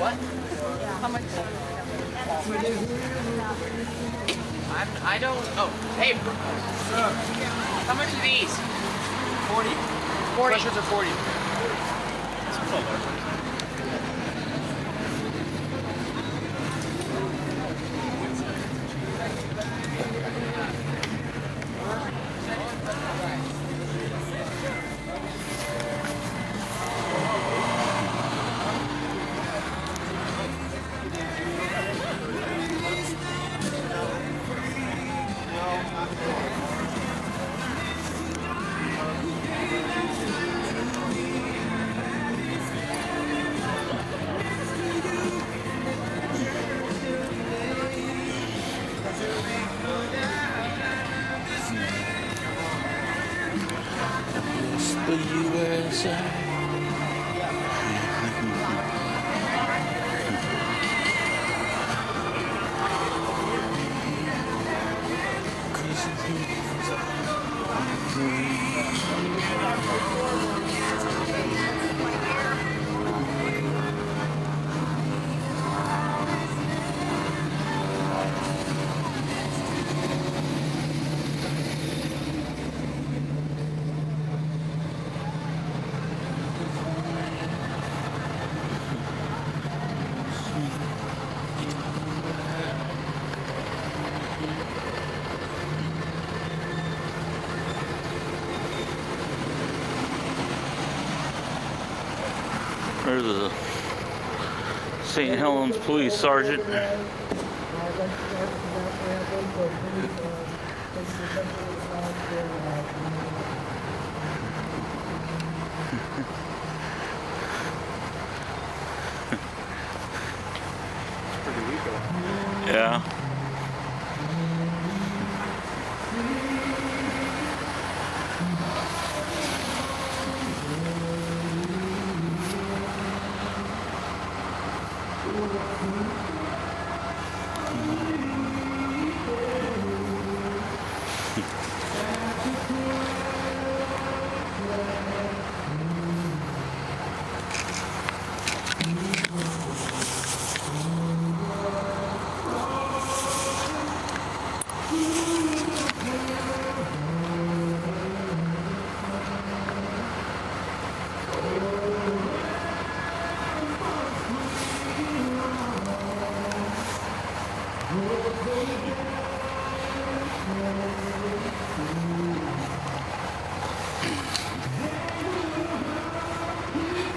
What? How much? I don't. Oh, hey. How much are these? 40. 40. Questions are 40. The USA. There's a St. Helens police sergeant. Yeah.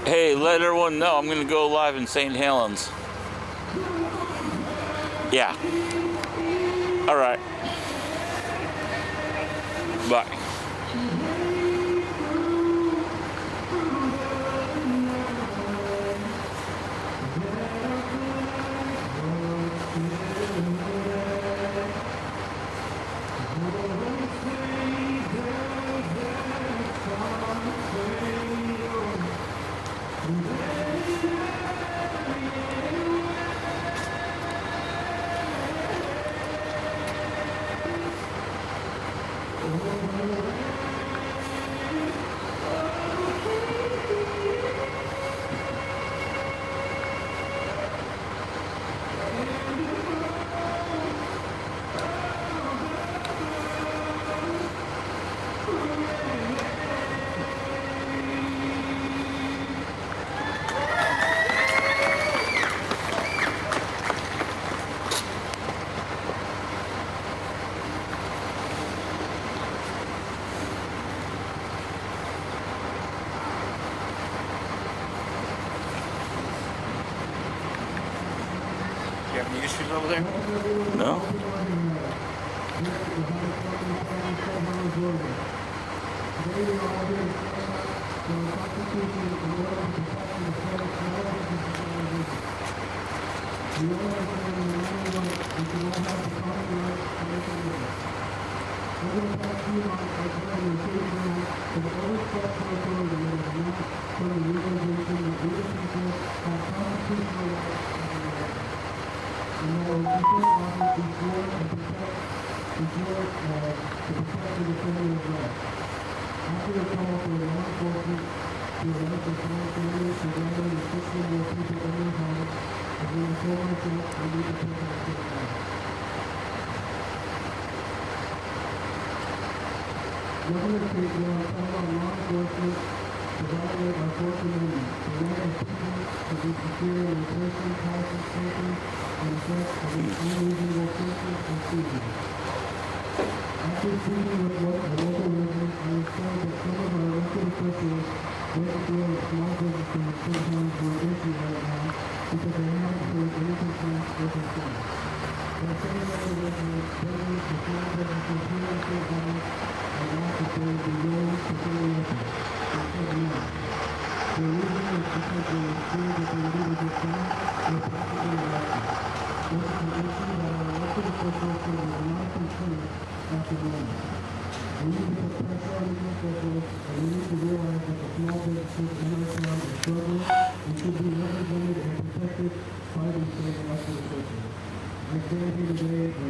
Hey, let everyone know I'm going to go live in St. Helens. Yeah. All right. Bye. You have any issues over there? No? After the call for law enforcement to arrest the 5 families surrounding the more people in their homes, and when I told myself I need to take that step back. Governor Kate, when I talk about law enforcement, to violate our Fourth Amendment, the right of people to be secure in their person, houses, property, and effect against unreasonable searches and seizures. After speaking with a local resident, I was told that some of our elected officials don't feel that small businesses sometimes are an issue right now because they haven't heard any complaints or concerns. By saying that the residents, business, and small businesses here in St. Helens are not that they would be willing to stay open. They said no. The reason is because they were scared that they would either get fined or possibly arrested. This is an issue that our elected officials should have a lot of concern at the moment. We need to put pressure on these officials, and we need to realize that the small businesses in our town are struggling and should be represented and protected by these same elected officials. I stand here today in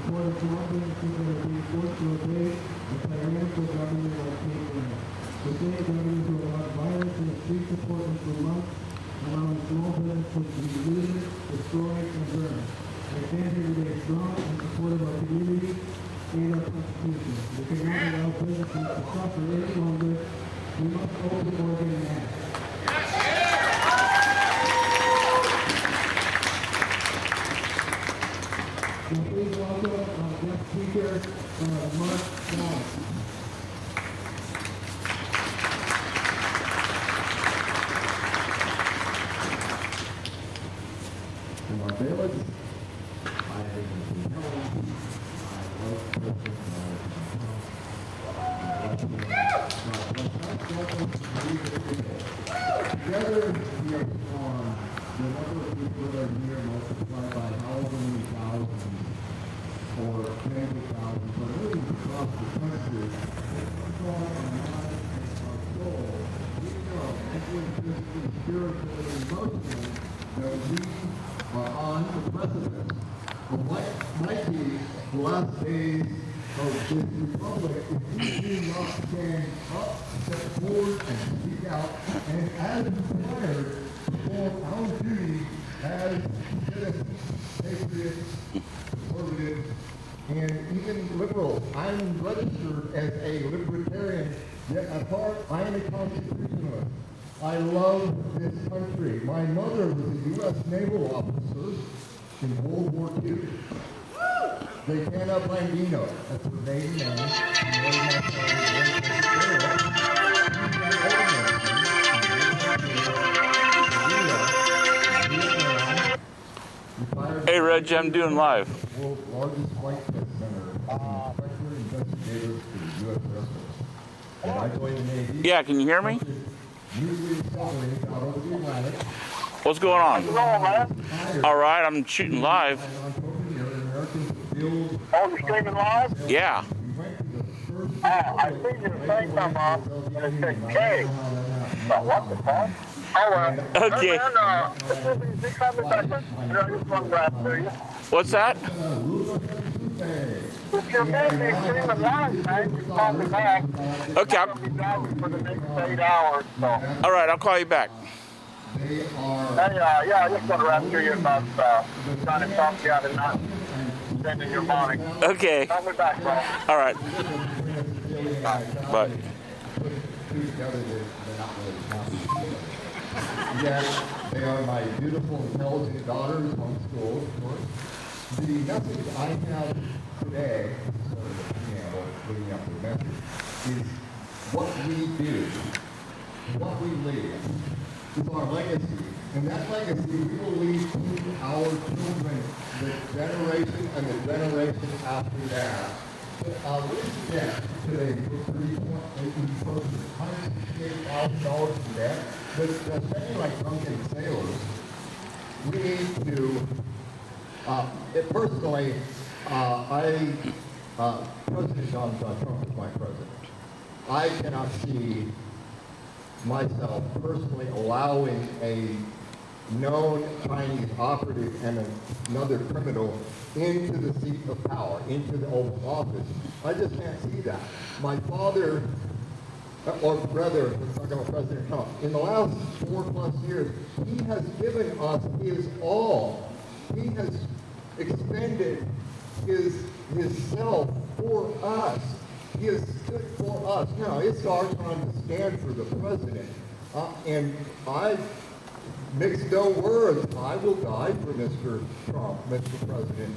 support of small businesses that are being forced to obey a tyrannical government like State Helens. The state government who allowed violence in the street department for months, allowing small businesses to be looted, destroyed, and burned. I stand here today strong in support of our community and our Constitution. We cannot allow businesses to suffer any longer. We must open Oregon now. Now please welcome guest speaker, Mark Wallace. And our bailiffs, I live in Helens. I love Christmas. Together, we are strong. The number of people that are here multiplied by however many thousands or tens of thousands, but really across the country, strong in mind and our soul. We know, mentally, physically, spiritually, and emotionally, that we are on the precipice of what might be the last days of this republic if we do not stand up, step forward, and speak out, and as required, perform our duty as citizens, patriots, conservatives, and even liberals. I'm registered as a libertarian, yet at heart I am a constitutionalist. I love this country. My mother was a U.S. naval officer in World War II. Gaetano Blandino, that's her maiden name. She married my son, Hey, Reg, I'm doing live. the world's largest flight test center as an inspector investigator for the U.S. Air Force. And I joined the Navy. Yeah, can you hear me? Usually submarines out over the Atlantic. What's going on? All right, I'm shooting live. Oh, you're streaming live? Yeah. I see your thing come up, and it says K. But what the fuck? Oh, well. Okay. Man, 600 seconds. I just want to grab to you. What's that? If you're busy streaming live, man, you call me back. Okay. I'll be driving for the next 8 hours, so. All right, I'll call you back. They are Hey, yeah, I just want to wrap to you about trying to talk you out of not spending your money. Okay. Call me back, bro. All right. Bye. Yes, they are my beautiful, intelligent daughters, homeschooled, of course. The message I have today, sort of the preamble leading up to the message, is what we do, what we leave, is our legacy. And that legacy we will leave to our children, the generation and the generation after that. We're in debt today for $168,000 in debt. But saying like drunken sailors, we need to, personally, President Donald Trump is my president. I cannot see myself personally allowing a known Chinese operative and another criminal into the seat of power, into the Oval Office. I just can't see that. My father or rather, let's talk about President Trump. In the last 4+ years, he has given us his all. He has expended his self for us. He has stood for us. Now, it's our time to stand for the president. And I mix no words. I will die for Mr. Trump, Mr. President.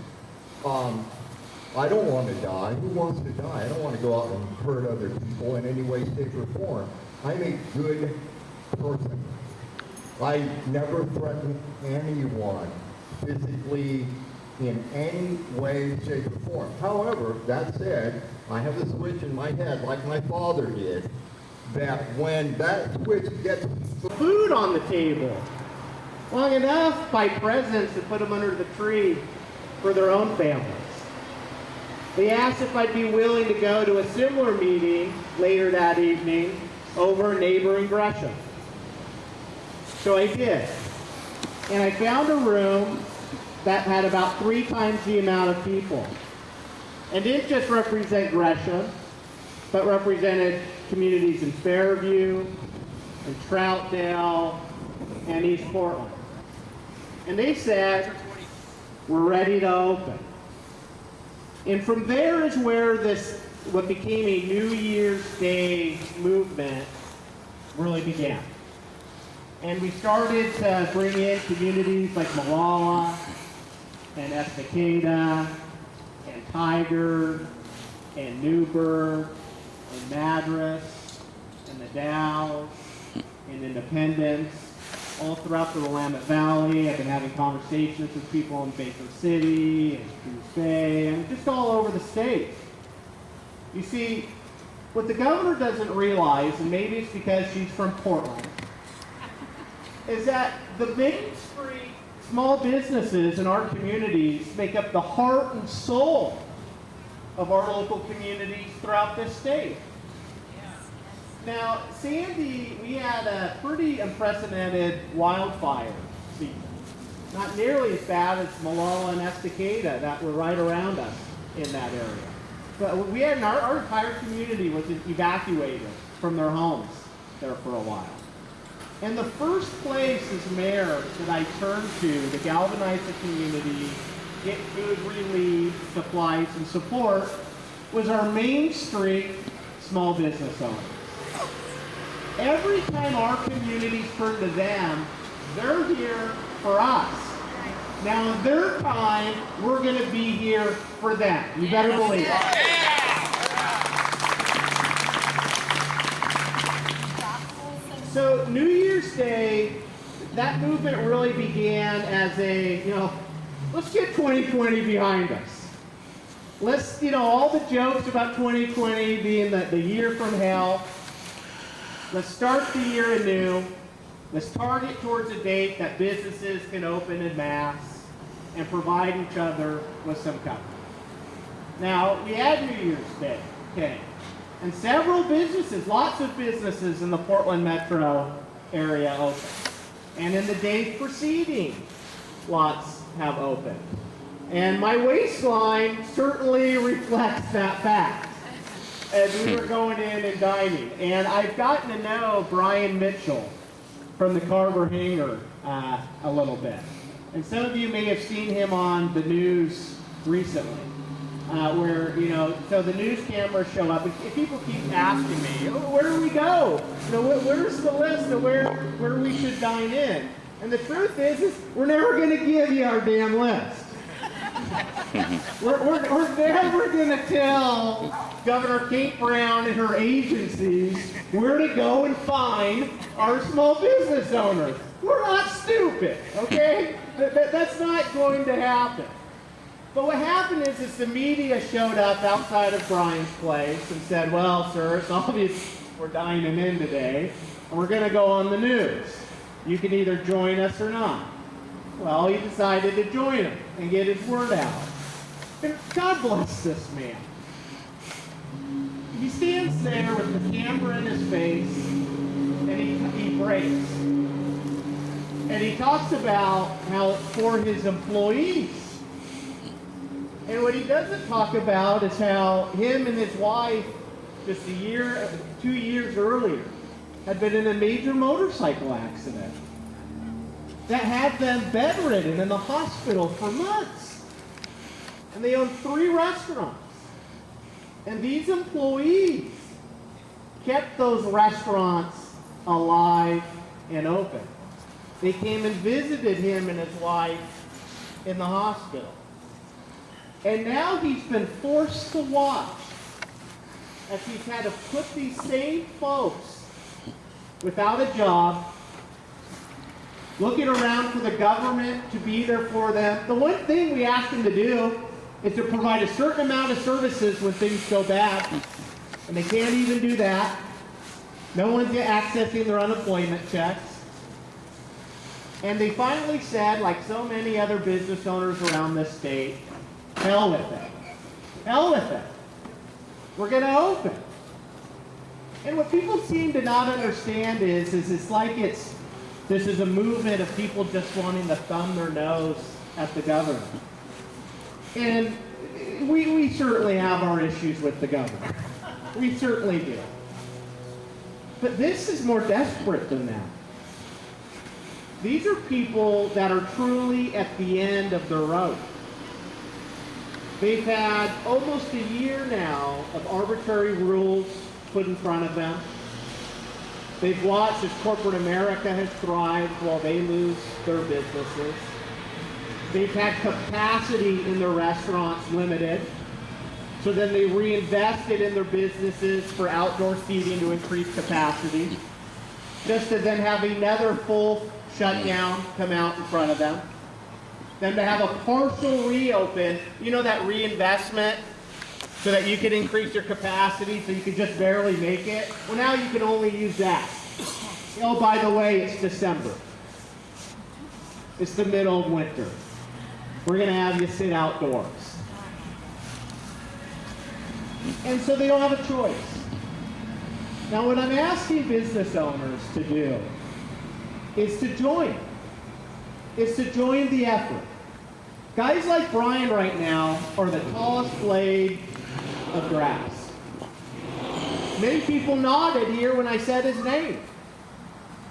I don't want to die. Who wants to die? I don't want to go out and hurt other people in any way, shape, or form. I'm a good person. I never threaten anyone physically in any way, shape, or form. However, that said, I have a switch in my head, like my father did, that when that switch gets food on the table long enough by presidents to put them under the tree for their own families. They asked if I'd be willing to go to a similar meeting later that evening over in neighboring Gresham. So I did. And I found a room that had about 3 times the amount of people. And didn't just represent Gresham, but represented communities in Fairview, and Troutdale, and East Portland. And they said, we're ready to open. And from there is where what became a New Year's Day movement really began. And we started to bring in communities like Malala, and Estacada, and Tiger, and Newburgh, and Madras, and the Dalles, and Independence, all throughout the Willamette Valley. I've been having conversations with people in Baker City, and Coos Bay, and just all over the state. You see, what the governor doesn't realize, and maybe it's because she's from Portland, is that the Main Street small businesses in our communities make up the heart and soul of our local communities throughout this state. Now, Sandy, we had a pretty unprecedented wildfire season. Not nearly as bad as Malala and Estacada that were right around us in that area. But we had our entire community was evacuated from their homes there for a while. And the first place as mayor that I turned to galvanize the community, get food relief, supplies, and support was our Main Street small business owners. Every time our communities turn to them, they're here for us. Now in their time, we're going to be here for them. You better believe it. So New Year's Day, that movement really began as let's get 2020 behind us. Let's, all the jokes about 2020 being the year from hell. Let's start the year anew. Let's target towards a date that businesses can open en masse and provide each other with some cover. Now, we had New Year's Day, okay? And several businesses, lots of businesses in the Portland metro area opened. And in the days preceding, lots have opened. And my waistline certainly reflects that fact as we were going in and dining. And I've gotten to know Brian Mitchell from the Carver Hangar a little bit. And some of you may have seen him on the news recently. Where, so the news cameras show up, and people keep asking me, where do we go? Where's the list of where we should dine in? And the truth is we're never going to give you our damn list. we're never going to tell Governor Kate Brown and her agencies where to go and find our small business owners. We're not stupid, okay? That's not going to happen. But what happened is the media showed up outside of Brian's place and said, well, sir, it's obvious we're dining in today, and we're going to go on the news. You can either join us or not. Well, he decided to join him and get his word out. And God bless this man. He stands there with the camera in his face, and he breaks. And he talks about how it's for his employees. And what he doesn't talk about is how him and his wife just 2 years earlier, had been in a major motorcycle accident that had them bedridden in the hospital for months. And they owned 3 restaurants. And these employees kept those restaurants alive and open. They came and visited him and his wife in the hospital. And now he's been forced to watch as he's had to put these same folks without a job, looking around for the government to be there for them. The one thing we ask them to do is to provide a certain amount of services when things go bad, and they can't even do that. No one's accessing their unemployment checks. And they finally said, like so many other business owners around this state, hell with it. Hell with it. We're going to open. And what people seem to not understand is it's like this is a movement of people just wanting to thumb their nose at the government. And we certainly have our issues with the government. We certainly do. But this is more desperate than that. These are people that are truly at the end of their rope. They've had almost a year now of arbitrary rules put in front of them. They've watched as corporate America has thrived while they lose their businesses. They've had capacity in their restaurants limited, so then they reinvested in their businesses for outdoor seating to increase capacity, just to then have another full shutdown come out in front of them. Then to have a partial reopen, you know, that reinvestment, so that you could increase your capacity so you could just barely make it. Well, now you can only use that. Oh, by the way, it's December. It's the middle of winter. We're going to have you sit outdoors. And so they don't have a choice. Now, what I'm asking business owners to do is to join. Is to join the effort. Guys like Brian right now are the tallest blade of grass. Many people nodded here when I said his name.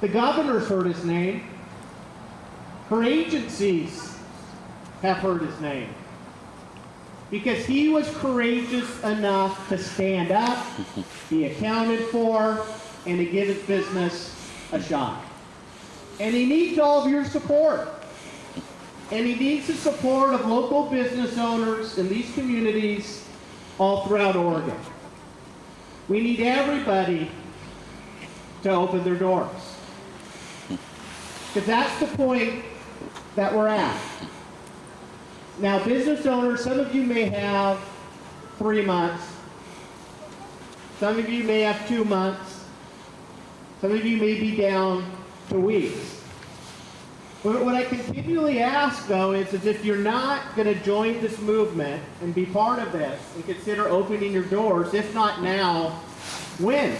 The governor's heard his name. Her agencies have heard his name. Because he was courageous enough to stand up, be accounted for, and to give his business a shot. And he needs all of your support. And he needs the support of local business owners in these communities all throughout Oregon. We need everybody to open their doors. Because that's the point that we're at. Now, business owners, some of you may have 3 months. Some of you may have 2 months. Some of you may be down to weeks. But what I continually ask, though, is if you're not going to join this movement and be part of this and consider opening your doors, if not now, when?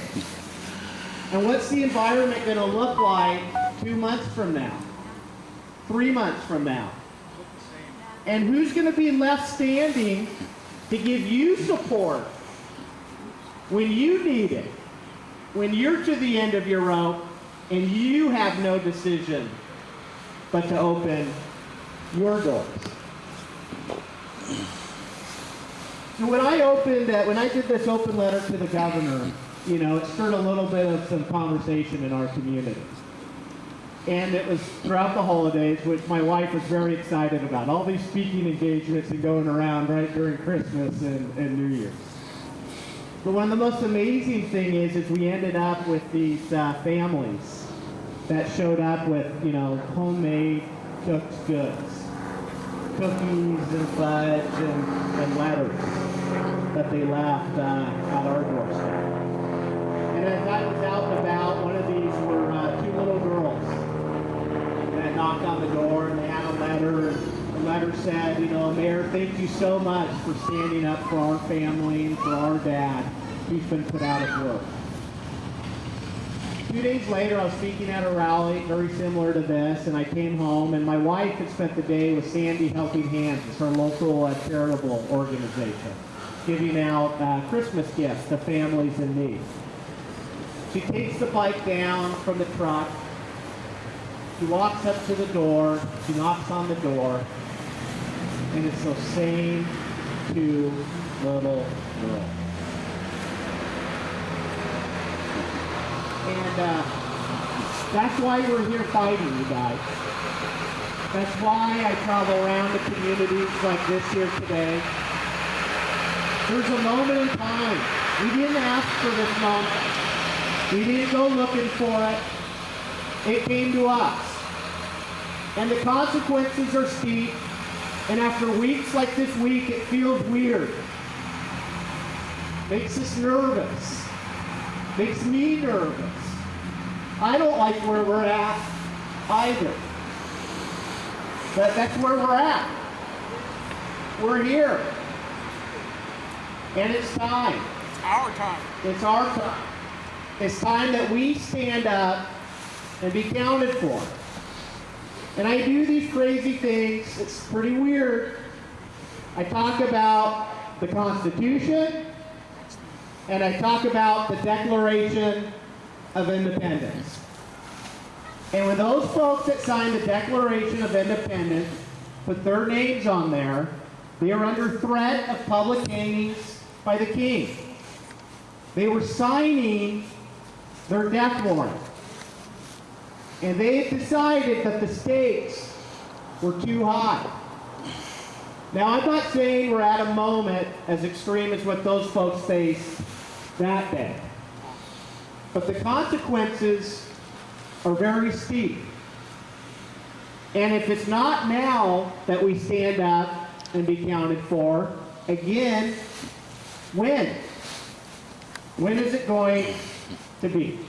And what's the environment going to look like 2 months from now? 3 months from now? And who's going to be left standing to give you support when you need it? When you're to the end of your rope and you have no decision but to open your doors. So when I did this open letter to the governor, you know, it stirred a little bit of some conversation in our community. And it was throughout the holidays, which my wife was very excited about. All these speaking engagements and going around right during Christmas and New Year's. But one of the most amazing things is we ended up with these families that showed up with, you know, homemade cooked goods. Cookies and fudge and letters that they left at our doorstep. And as I was out and about, one of these were 2 little girls that knocked on the door, and they had a letter. The letter said, you know, Mayor, thank you so much for standing up for our family and for our dad who's been put out of work. 2 days later, I was speaking at a rally very similar to this, and I came home, and my wife had spent the day with Sandy Helping Hands. It's her local charitable organization. giving out Christmas gifts to families in need. She takes the bike down from the truck. She walks up to the door. She knocks on the door. And it's those same two little girls. And that's why we're here fighting, you guys. That's why I travel around to communities like this here today. There's a moment in time. We didn't ask for this moment. We didn't go looking for it. It came to us. And the consequences are steep. And after weeks like this week, it feels weird. Makes us nervous. Makes me nervous. I don't like where we're at either. But that's where we're at. We're here. And it's time. It's our time. It's our time. It's time that we stand up and be counted for. And I do these crazy things. It's pretty weird. I talk about the Constitution, and I talk about the Declaration of Independence. And when those folks that signed the Declaration of Independence put their names on there, they are under threat of public hangings by the king. They were signing their death warrant. And they decided that the stakes were too high. Now, I'm not saying we're at a moment as extreme as what those folks faced that day. But the consequences are very steep. And if it's not now that we stand up and be counted for, again, when? When is it going to be?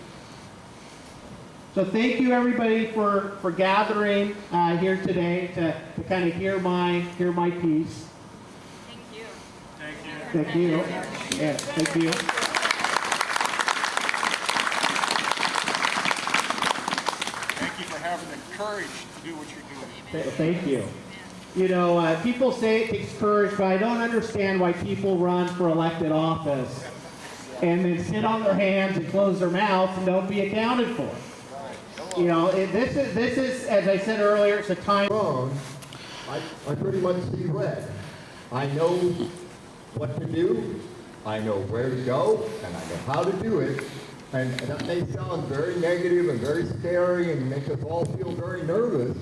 So thank you everybody for gathering here today to kind of hear my piece. Thank you. Thank you. Yeah, thank you. Thank you for having the courage to do what you're doing. Thank you. You know, people say it takes courage, but I don't understand why people run for elected office and then sit on their hands and close their mouths and don't be accounted for. You know, this is, as I said earlier, it's a time. I pretty much see red. I know what to do, I know where to go, and I know how to do it. And that may sound very negative and very scary and make us all feel very nervous,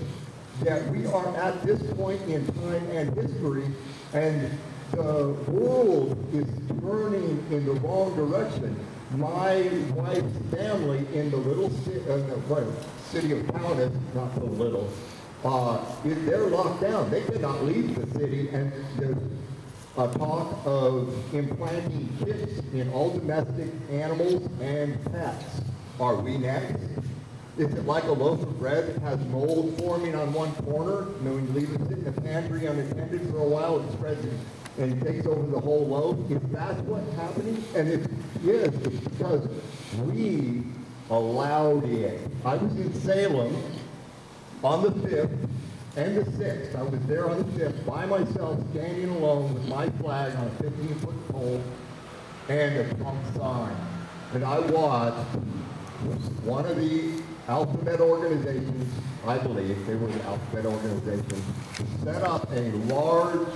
that we are at this point in time and history, and the world is turning in the wrong direction. My wife's family in the little city of Helens, not so little, they're locked down. They cannot leave the city, and there's a talk of implanting chips in all domestic animals and pets. Are we next? Is it like a loaf of bread that has mold forming on one corner, and then when you leave it sit in the pantry unattended for a while, it spreads and takes over the whole loaf? If that's what's happening, and if yes, it's because we allowed it. I was in Salem on the 5th and the 6th. I was there on the 5th by myself, standing alone with my flag on a 15-foot pole and a Trump sign. And I watched one of the alphabet organizations, I believe they were the alphabet organization, set up a large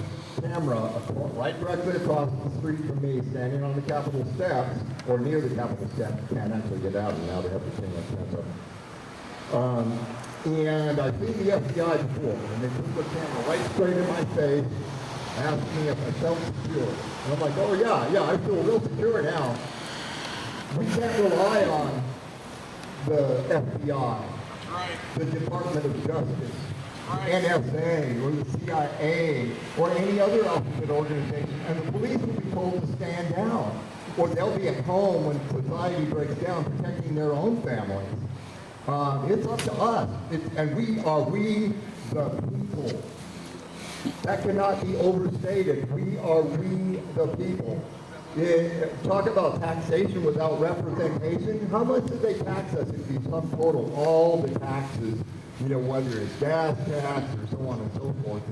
camera right directly across the street from me, standing on the Capitol steps, or near the Capitol steps. You can't actually get out, and now they have to change that camera. And I've seen the FBI before, and they put the camera right straight in my face, asked me if I felt secure. And I'm like, oh yeah, I feel real secure now. We can't rely on the FBI, the Department of Justice, NSA, or the CIA, or any other alphabet organization, and the police will be told to stand down, or they'll be at home when society breaks down, protecting their own families. It's up to us, and we the people. That cannot be overstated. We the people. Talk about taxation without representation. How much did they tax us if you sum total all the taxes you know, whether it's gas tax or so on and so forth.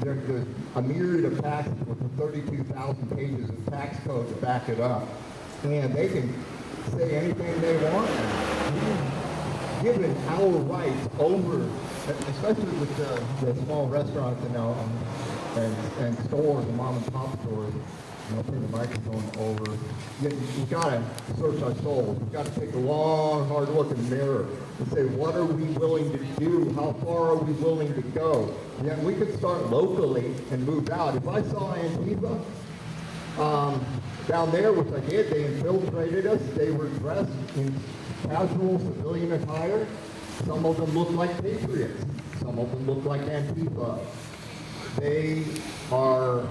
There's a myriad of taxes with the 32,000 pages of tax code to back it up. And they can say anything they want. Given our rights over, especially with the small restaurants and stores and mom and pop stores, you know, turn the microphone over. We've got to search our souls. We've got to take a long, hard look in the mirror and say, what are we willing to do? How far are we willing to go? Yeah, we could start locally and move out. If I saw Antifa down there, which I did, they infiltrated us. They were dressed in casual civilian attire. Some of them looked like patriots. Some of them looked like Antifa. They are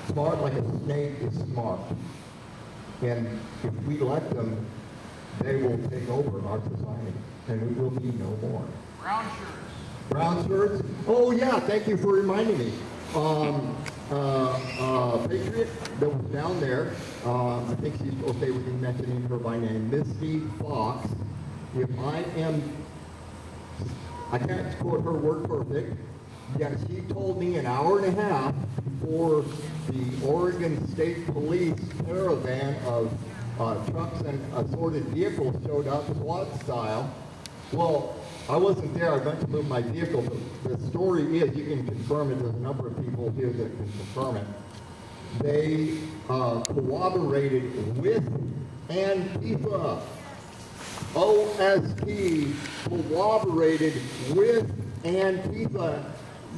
smart like a snake is smart. And if we let them, they will take over our society, and we will be no more. Brown shirts. Brown shirts? Oh yeah, thank you for reminding me. Patriot that was down there, I think she's okay with me mentioning her by name, Misty Fox. If I can't quote her word perfect, yet she told me an hour and a half before the Oregon State Police caravan of trucks and assorted vehicles showed up, SWAT style. Well, I wasn't there. I went to move my vehicle, but the story is, you can confirm it. There's a number of people here that can confirm it. They cooperated with Antifa. OSP cooperated with Antifa.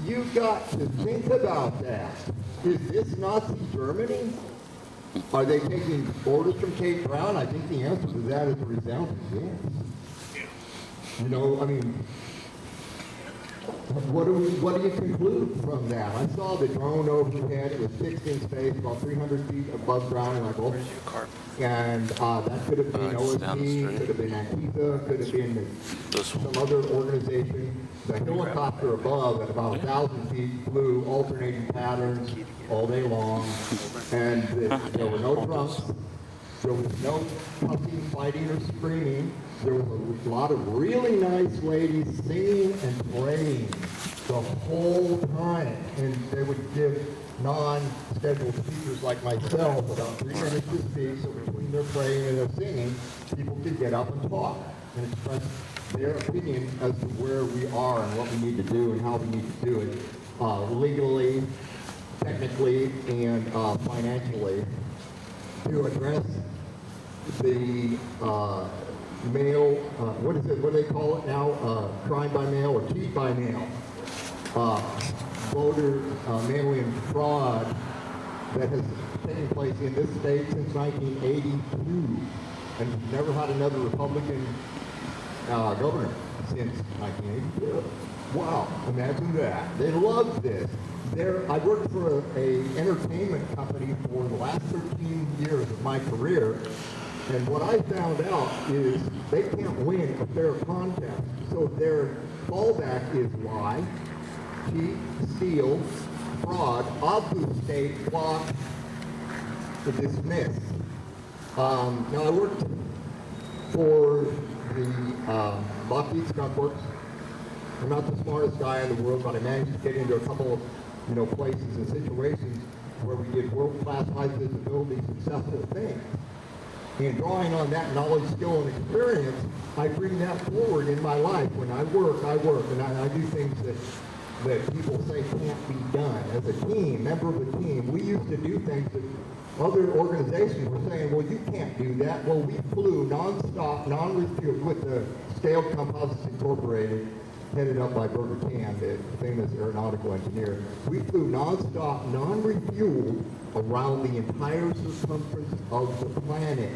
You got to think about that. Is this Nazi Germany? Are they taking orders from Kate Brown? I think the answer to that is a resounding yes. You know, I mean, what do you conclude from that? I saw the drone overhead. It was fixed in space, about 300 feet above ground level. And that could have been OSP, could have been Antifa, could have been some other organization. The helicopter above at about 1,000 feet flew alternating patterns all day long. And there were no drunks. There was no puffing, fighting, or screaming. There was a lot of really nice ladies singing and praying the whole time. And they would give non-scheduled speakers like myself about 3 minutes to speak, so between their praying and their singing, people could get up and talk and express their opinion as to where we are and what we need to do and how we need to do it legally, technically, and financially to address the mail, what do they call it now? Crime by mail or cheat by mail. Voter mail-in fraud that has taken place in this state since 1982, and we've never had another Republican governor since 1982. Wow, imagine that. They love this. I worked for a entertainment company for the last 13 years of my career, and what I found out is they can't win a fair contest. So their fallback is lie, cheat, steal, fraud, obfuscate, block, dismiss. Now I worked for the Lockheed Skunk Works. I'm not the smartest guy in the world, but I managed to get into a couple of places and situations where we did world-class high visibility successful things. And drawing on that knowledge, skill, and experience, I bring that forward in my life. When I work, and I do things that people say can't be done. As a team, member of a team, we used to do things that other organizations were saying, well, you can't do that. Well, we flew nonstop, non-refueled with the Scaled Composites Incorporated, headed up by Berger Tan, the famous aeronautical engineer. We flew nonstop, non-refueled around the entire circumference of the planet.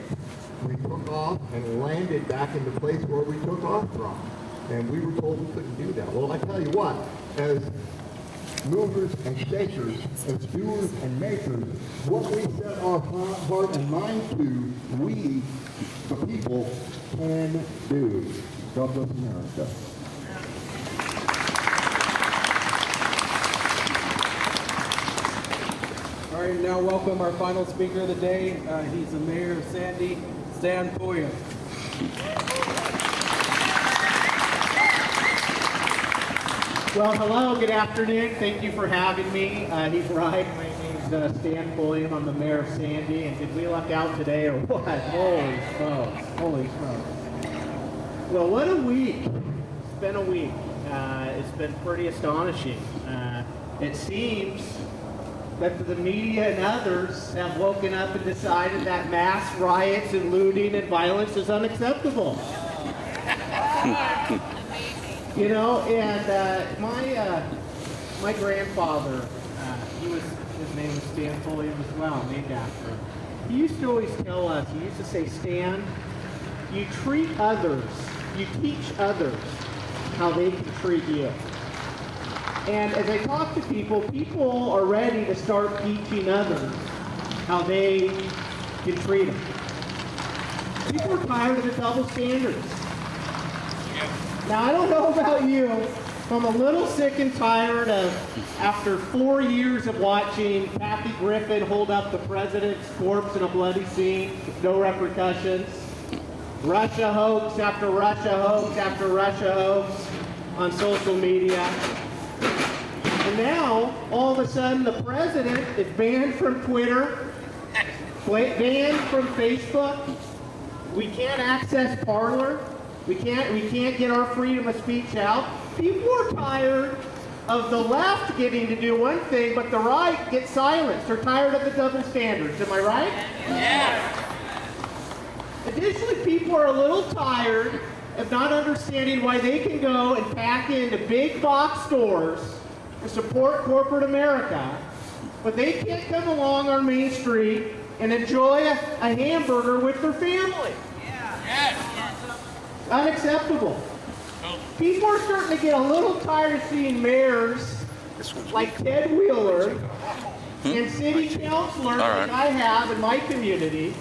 We took off and landed back in the place where we took off from. And we were told we couldn't do that. Well, I tell you what, as movers and shakers, as doers and makers, what we set our heart and mind to, we, the people, can do. God bless America. All right, now welcome our final speaker of the day. He's the mayor of Sandy, Stan Poya. Well, hello, good afternoon. Thank you for having me. He's right. My name's Stan Pulliam. I'm the mayor of Sandy. And did we luck out today or what? Holy smokes. Holy smokes. Well, what a week. It's been a week. It's been pretty astonishing. It seems that the media and others have woken up and decided that mass riots and looting and violence is unacceptable. You know, and my grandfather, his name was Stan Pulliam as well, named after him. He used to always tell us, he used to say, Stan, you treat others, you teach others how they can treat you. And as I talk to people, people are ready to start teaching others how they can treat them. People are tired of the double standards. Now, I don't know about you, but I'm a little sick and tired of, after 4 years of watching Kathy Griffin hold up the president's corpse in a bloody scene with no repercussions, Russia hoax after Russia hoax after Russia hoax on social media. And now, all of a sudden, the president is banned from Twitter, banned from Facebook. We can't access Parler. We can't get our freedom of speech out. People are tired of the left getting to do one thing, but the right gets silenced. They're tired of the double standards. Am I right? Yes. Additionally, people are a little tired of not understanding why they can go and pack into big box stores to support corporate America, but they can't come along our main street and enjoy a hamburger with their family. Yes. Unacceptable. People are starting to get a little tired of seeing mayors like Ted Wheeler and city councilors like I have in my community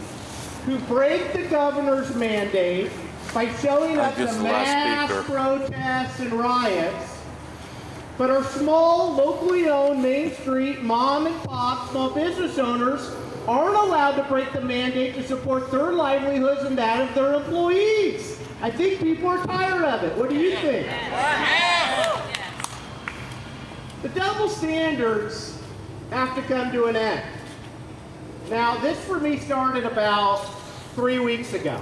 who break the governor's mandate by showing up to mass protests and riots, but our small, locally owned Main Street mom and pop small business owners aren't allowed to break the mandate to support their livelihoods and that of their employees. I think people are tired of it. What do you think? The double standards have to come to an end. Now, this for me started about 3 weeks ago.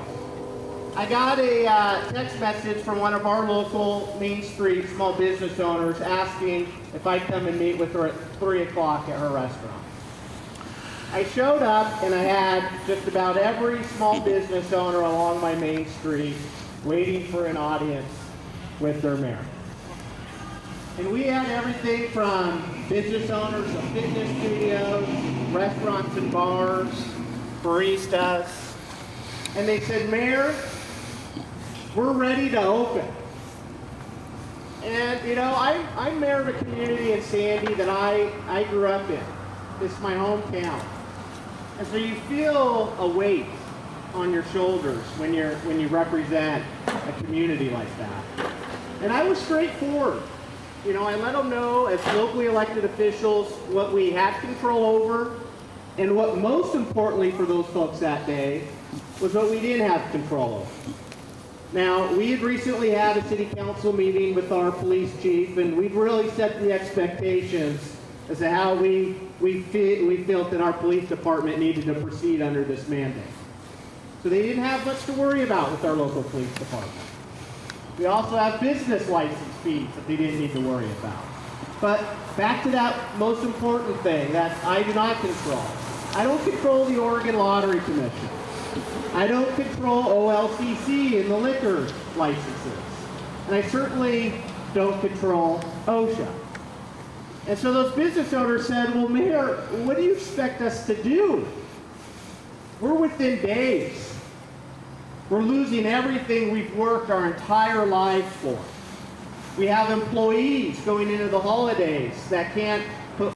I got a text message from one of our local Main Street small business owners asking if I'd come and meet with her at 3 o'clock at her restaurant. I showed up and I had just about every small business owner along my main street waiting for an audience with their mayor. And we had everything from business owners of fitness studios, restaurants and bars, baristas. And they said, Mayor, we're ready to open. And you know, I'm mayor of a community in Sandy that I grew up in. This is my hometown. And so you feel a weight on your shoulders when you represent a community like that. And I was straightforward. You know, I let them know as locally elected officials what we had control over, and what most importantly for those folks that day was what we didn't have control over. Now, we had recently had a city council meeting with our police chief, and we'd really set the expectations as to how we felt that our police department needed to proceed under this mandate. So they didn't have much to worry about with our local police department. We also have business license fees that they didn't need to worry about. But back to that most important thing that I do not control. I don't control the Oregon Lottery Commission. I don't control OLCC and the liquor licenses. And I certainly don't control OSHA. And so those business owners said, well, Mayor, what do you expect us to do? We're within days. We're losing everything we've worked our entire lives for. We have employees going into the holidays that can't